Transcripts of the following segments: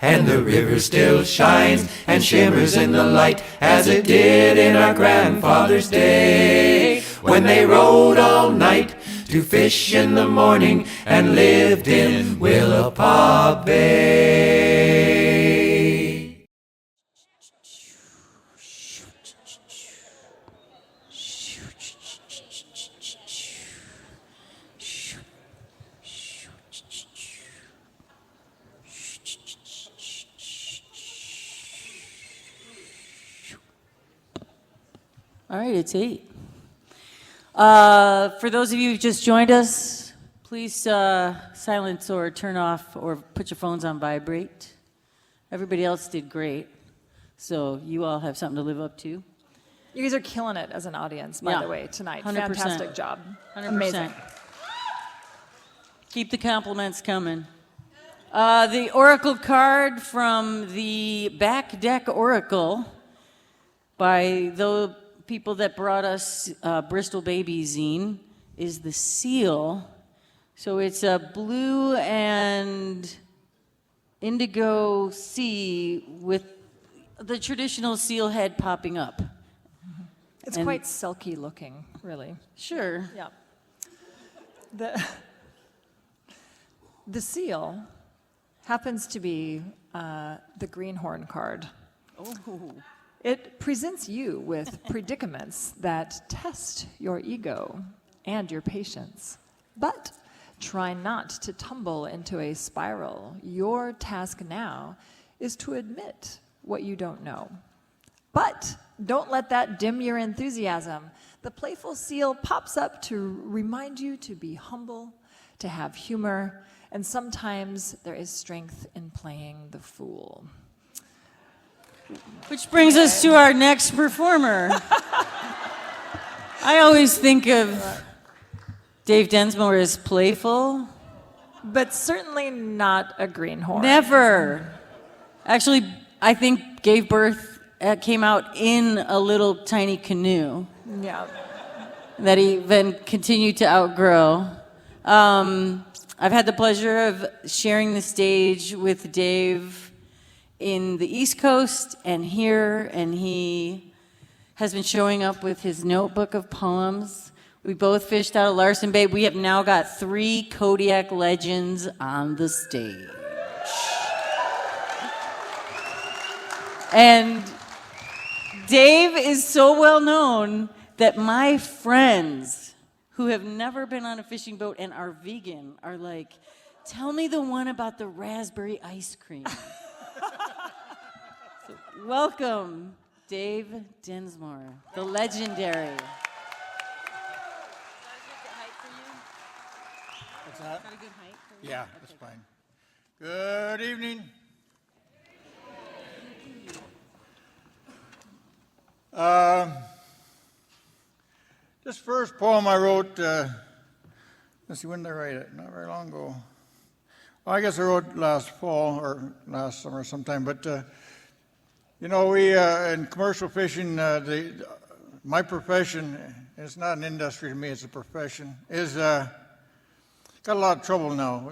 And the river still shines and shimmers in the light as it did in our grandfather's day, when they rode all night to fish in the morning and lived in Willapa Bay. All right, it's 8. For those of you who just joined us, please silence or turn off or put your phones on vibrate. Everybody else did great, so you all have something to live up to. You guys are killing it as an audience, by the way, tonight. 100%. Fantastic job. 100%. Amazing. Keep the compliments coming. The Oracle card from the Back Deck Oracle by the people that brought us Bristol Baby Zine is the seal. So it's a blue and indigo sea with the traditional seal head popping up. It's And- quite silky looking, really. Sure. Yeah. The seal happens to be the greenhorn card. Oh. It presents you with predicaments that test your ego and your patience. But try not to tumble into a spiral. Your task now is to admit what you don't know. But don't let that dim your enthusiasm. The playful seal pops up to remind you to be humble, to have humor, and sometimes there is strength in playing the fool. Which brings us to our next performer. I always think of Dave Densmore as playful. But certainly not a greenhorn. Never. Actually, I think came out in a little tiny canoe Yeah. that he then continued to outgrow. I've had the pleasure of sharing the stage with Dave in the East Coast and here, and he has been showing up with his notebook of poems. We both fished out of Larson Bay. We have now got 3 Kodiak legends on the stage. And Dave is so well known that my friends who have never been on a fishing boat and are vegan are like, tell me the one about the raspberry ice cream. So, welcome, Dave Densmore, the legendary. What's that? Got a good height for you? Yeah, that's fine. Good evening. This first poem I wrote, let's see, when did I write it? Not very long ago. Well, I guess I wrote last fall or last summer sometime, but you know, we in commercial fishing, my profession, it's not an industry to me, it's a profession, is got a lot of trouble now.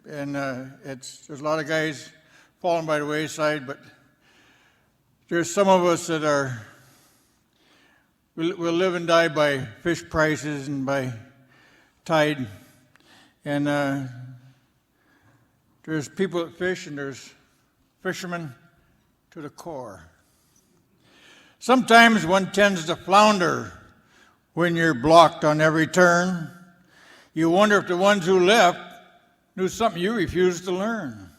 There's a lot of guys falling by the wayside, but there's some of us that we'll live and die by fish prices and by tide. And there's people that fish and there's fishermen to the core. Sometimes one tends to flounder when you're blocked on every turn. You wonder if the ones who left knew something you refused to learn.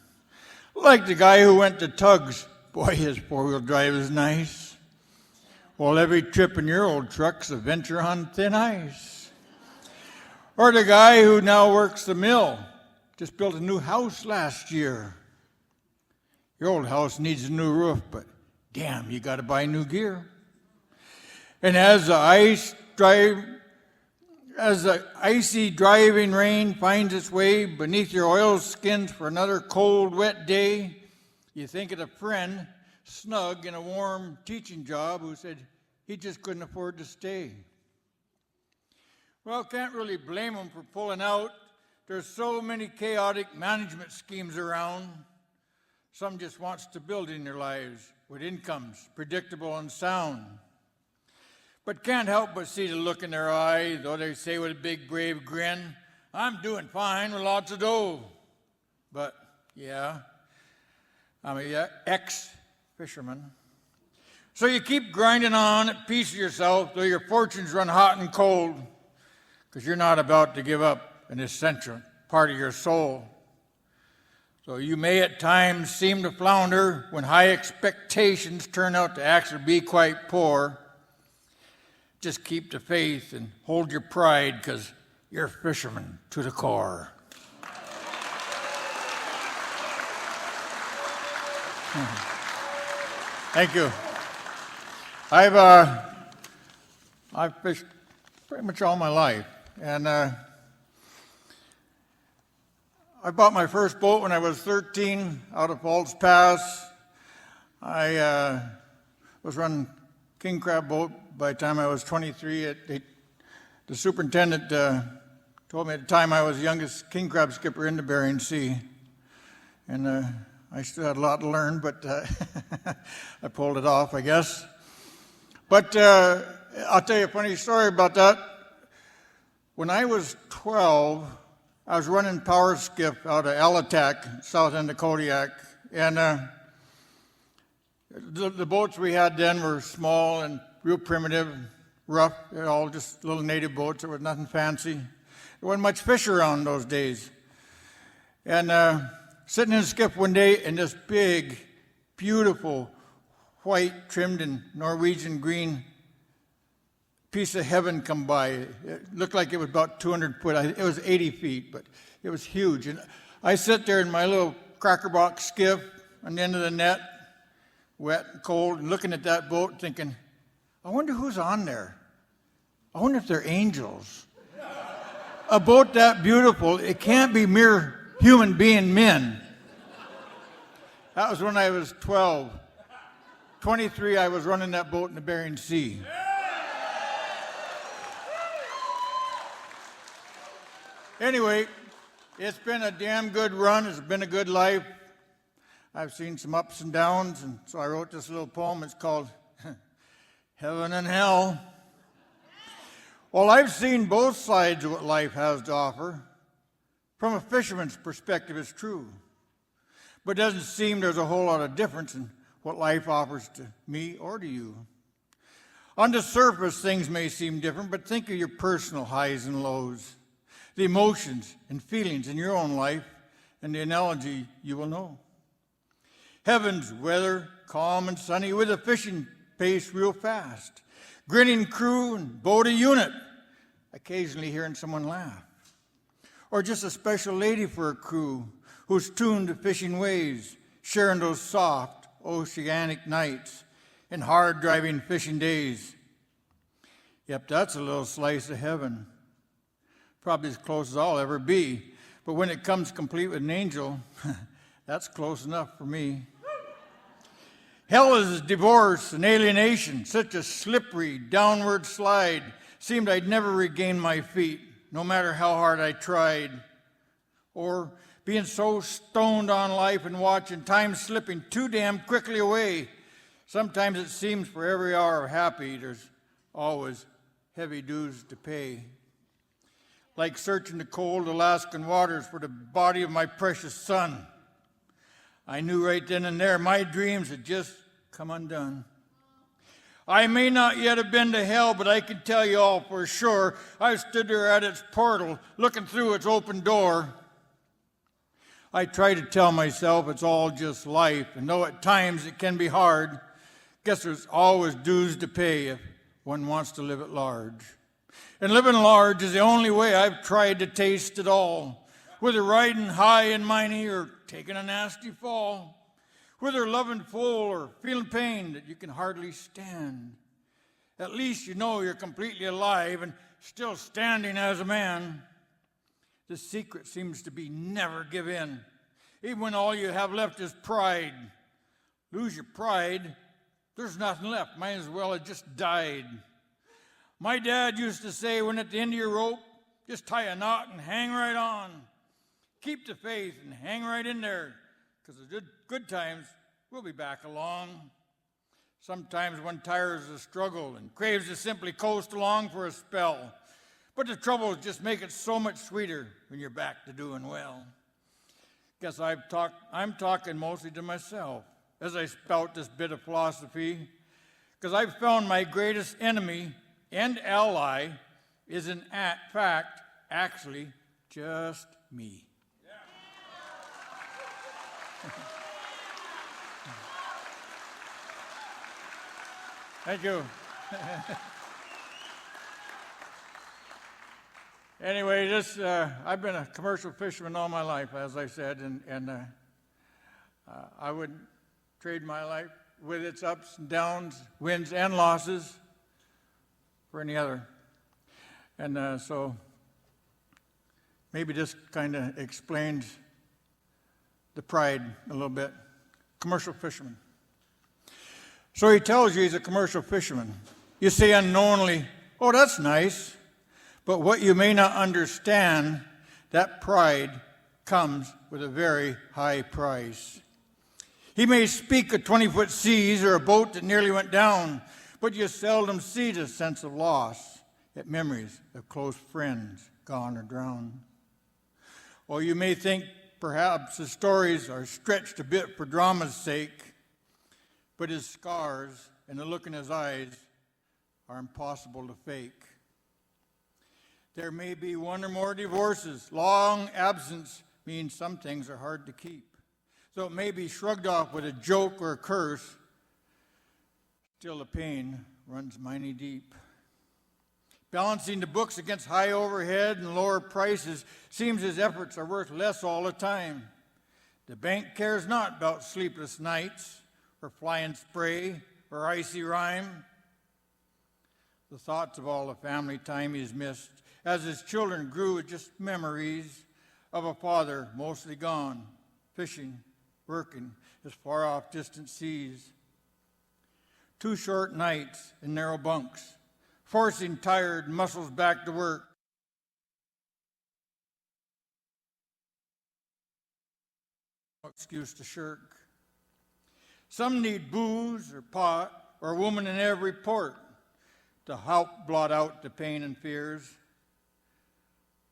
Like the guy who went to Tugs. Boy, his four-wheel drive is nice. Well, every trip in your old truck's a venture on thin ice. Or the guy who now works the mill, just built a new house last year. Your old house needs a new roof, but damn, you got to buy new gear. And as the icy driving rain finds its way beneath your oilskins for another cold, wet day, you think of a friend snug in a warm teaching job who said he just couldn't afford to stay. Well, can't really blame him for pulling out. There's so many chaotic management schemes around. Some just want stability in their lives with incomes predictable and sound. But can't help but see the look in their eye, though they say with a big brave grin, I'm doing fine with lots of dough. But yeah, I'm a ex-fisherman. So you keep grinding on at peace with yourself, though your fortunes run hot and cold, because you're not about to give up an essential part of your soul. So you may at times seem to flounder when high expectations turn out to actually be quite poor. Just keep the faith and hold your pride, because you're a fisherman to the core. Thank you. I've fished pretty much all my life, and I bought my first boat when I was 13 out of Falls Pass. I was running king crab boat by the time I was 23. The superintendent told me at the time I was the youngest king crab skipper in the Bering Sea, and I still had a lot to learn, but I pulled it off, I guess. But I'll tell you a funny story about that. When I was 12, I was running power skiff out of Alatac, south end of Kodiak, and the boats we had then were small and real primitive, rough. They're all just little native boats. There was nothing fancy. There wasn't much fish around those days. And sitting in a skiff one day, and this big, beautiful, white, trimmed in Norwegian green piece of heaven come by. It looked like it was about 200 foot. It was 80 feet, but it was huge. And I sit there in my little cracker box skiff on the end of the net, wet and cold, and looking at that boat thinking, I wonder who's on there. I wonder if they're angels. A boat that beautiful, it can't be mere human being men. That was when I was 12. 23, I was running that boat in the Bering Sea. Anyway, it's been a damn good run. It's been a good life. I've seen some ups and downs, and so I wrote this little poem. It's called Heaven and Hell. Well, I've seen both sides of what life has to offer. From a fisherman's perspective, it's true. But it doesn't seem there's a whole lot of difference in what life offers to me or to you. On the surface, things may seem different, but think of your personal highs and lows, the emotions and feelings in your own life, and the analogy you will know. Heaven's weather, calm and sunny, with a fishing pace real fast, grinning crew and boat a unit, occasionally hearing someone laugh. Or just a special lady for a crew who's tuned to fishing ways, sharing those soft oceanic nights and hard driving fishing days. Yep, that's a little slice of heaven. Probably as close as I'll ever be. But when it comes complete with an angel, that's close enough for me. Hell is divorce and alienation, such a slippery downward slide. Seemed I'd never regain my feet, no matter how hard I tried. Or being so stoned on life and watching time slipping too damn quickly away. Sometimes it seems for every hour of happy, there's always heavy dues to pay. Like searching the cold Alaskan waters for the body of my precious son. I knew right then and there my dreams had just come undone. I may not yet have been to hell, but I can tell you all for sure, I stood there at its portal, looking through its open door. I try to tell myself it's all just life, and though at times it can be hard, guess there's always dues to pay if one wants to live at large. And living large is the only way I've tried to taste it all, whether riding high and mighty or taking a nasty fall, whether loving full or feeling pain that you can hardly stand. At least you know you're completely alive and still standing as a man. The secret seems to be never give in, even when all you have left is pride. Lose your pride, there's nothing left. Might as well have just died. My dad used to say, when at the end of your rope, just tie a knot and hang right on. Keep the faith and hang right in there, because a Good times will be back along. Sometimes one tires of the struggle and craves to simply coast along for a spell. But the troubles just make it so much sweeter when you're back to doing well. Guess I'm talking mostly to myself as I spout this bit of philosophy, because I've found my greatest enemy and ally is in fact actually just me. Thank you. Anyway, I've been a commercial fisherman all my life, as I said, and I wouldn't trade my life with its ups and downs, wins and losses for any other. And so maybe this kind of explains the pride a little bit. Commercial fisherman. So he tells you he's a commercial fisherman. You say unknowingly, oh, that's nice. But what you may not understand, that pride comes with a very high price. He may speak of 20-foot seas or a boat that nearly went down, but you seldom see the sense of loss at memories of close friends gone or drowned. Or you may think perhaps the stories are stretched a bit for drama's sake, but his scars and the look in his eyes are impossible to fake. There may be one or more divorces. Long absence means some things are hard to keep. So it may be shrugged off with a joke or a curse. Still the pain runs mighty deep. Balancing the books against high overhead and lower prices seems his efforts are worth less all the time. The bank cares not about sleepless nights or flying spray or icy rime. The thoughts of all the family time he's missed as his children grew with just memories of a father mostly gone, fishing, working as far off distant seas. 2 short nights in narrow bunks, forcing tired muscles back to work. No excuse to shirk. Some need booze or pot or a woman in every port to help blot out the pain and fears.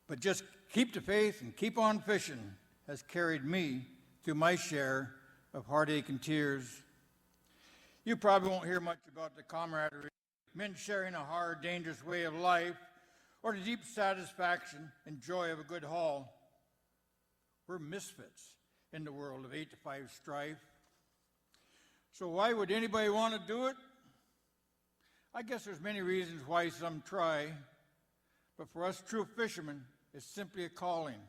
But just keep the faith and keep on fishing has carried me through my share of heartache and tears. You probably won't hear much about the camaraderie, men sharing a hard, dangerous way of life, or the deep satisfaction and joy of a good haul. We're misfits in the world of 8-to-5 strife. So why would anybody want to do it? I guess there's many reasons why some try, but for us true fishermen, it's simply a calling.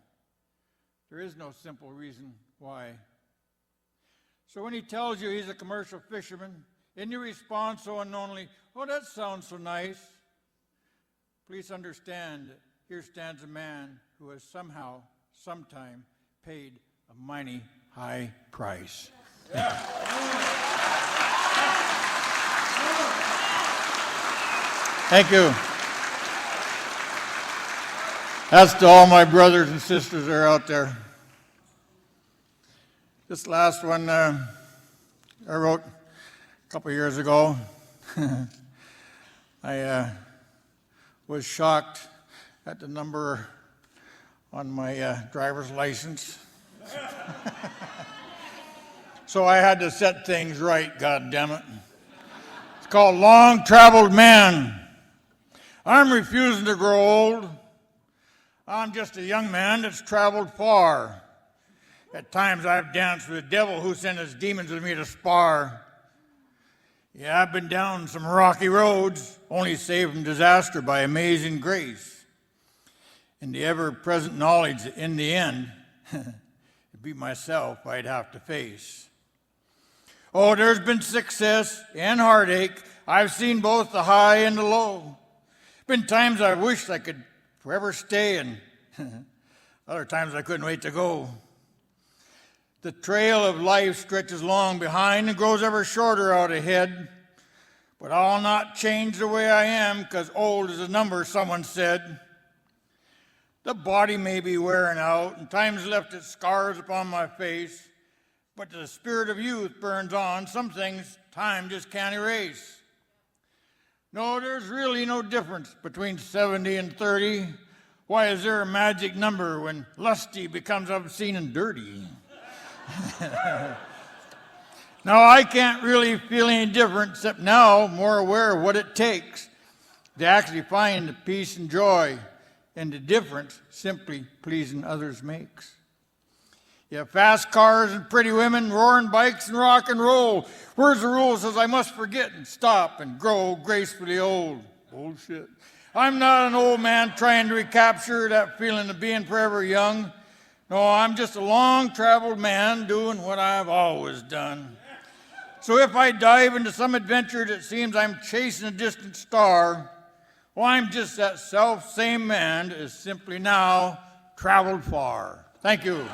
There is no simple reason why. So when he tells you he's a commercial fisherman, and you respond so unknowingly, oh, that sounds so nice, please understand that here stands a man who has somehow, sometime, paid a mighty high price. Yeah. Thank you. That's to all my brothers and sisters that are out there. This last one I wrote a couple years ago. I was shocked at the number on my driver's license. So I had to set things right, goddammit. It's called Long Traveled Man. I'm refusing to grow old. I'm just a young man that's traveled far. At times I've danced with the devil who sent his demons with me to spar. Yeah, I've been down some rocky roads, only saved from disaster by amazing grace. And the ever-present knowledge that in the end, it'd be myself I'd have to face. Oh, there's been success and heartache. I've seen both the high and the low. Been times I wished I could forever stay, and other times I couldn't wait to go. The trail of life stretches long behind and grows ever shorter out ahead. But I'll not change the way I am, 'cause old is a number, someone said. The body may be wearing out, and time's left its scars upon my face, but the spirit of youth burns on. Some things time just can't erase. No, there's really no difference between 70 and 30. Why is there a magic number when lusty becomes obscene and dirty? Now, I can't really feel any different, except now more aware of what it takes to actually find the peace and joy and the difference simply pleasing others makes. You have fast cars and pretty women, roaring bikes and rock and roll. Where's the rule says I must forget and stop and grow gracefully old? Bullshit. I'm not an old man trying to recapture that feeling of being forever young. No, I'm just a long-traveled man doing what I've always done. So if I dive into some adventure that seems I'm chasing a distant star, well, I'm just that self-same man that is simply now traveled far. Thank you.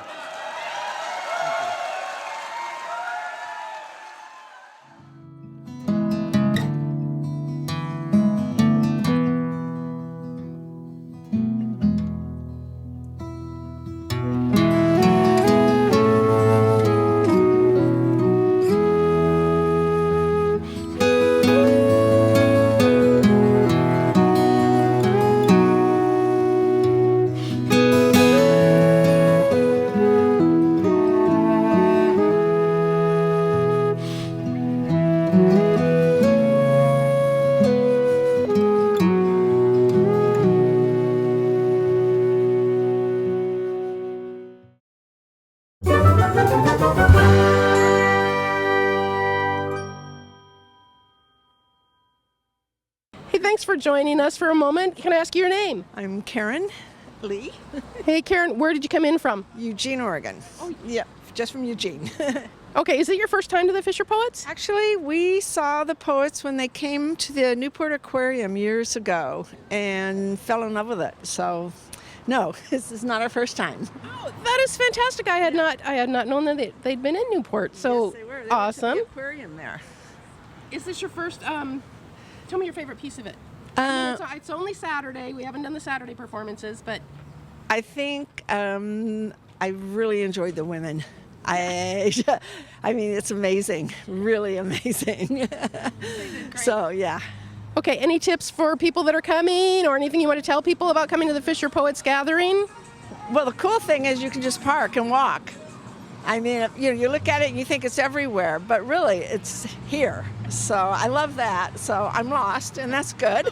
Hey, thanks for joining us for a moment. Can I ask you your name? I'm Karen Lee, Hey, Karen, where did you come in from? Eugene, Oregon. Oh, yeah, just from Eugene. Okay, is it your first time to the Fisher Poets? Actually, we saw the poets when they came to the Newport Aquarium years ago and fell in love with it. So, no, this is not our first time. Oh, that is fantastic. I had not known that they'd been in Newport. So Yes, they were. They awesome. went to the aquarium there. Is this your first? Tell me your favorite piece of it. It's only Saturday. We haven't done the Saturday performances, but I think I really enjoyed the women. I mean, it's amazing, really amazing. So, yeah. okay. Any tips for people that are coming, or anything you want to tell people about coming to the Fisher Poets Gathering? Well, the cool thing is you can just park and walk. I mean, you look at it and you think it's everywhere, but really it's here. So I love that. So I'm lost, and that's good.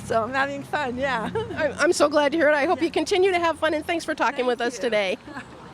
So I'm having fun, yeah. I'm so glad to hear it. I hope you continue to have fun, and thanks for talking with us today.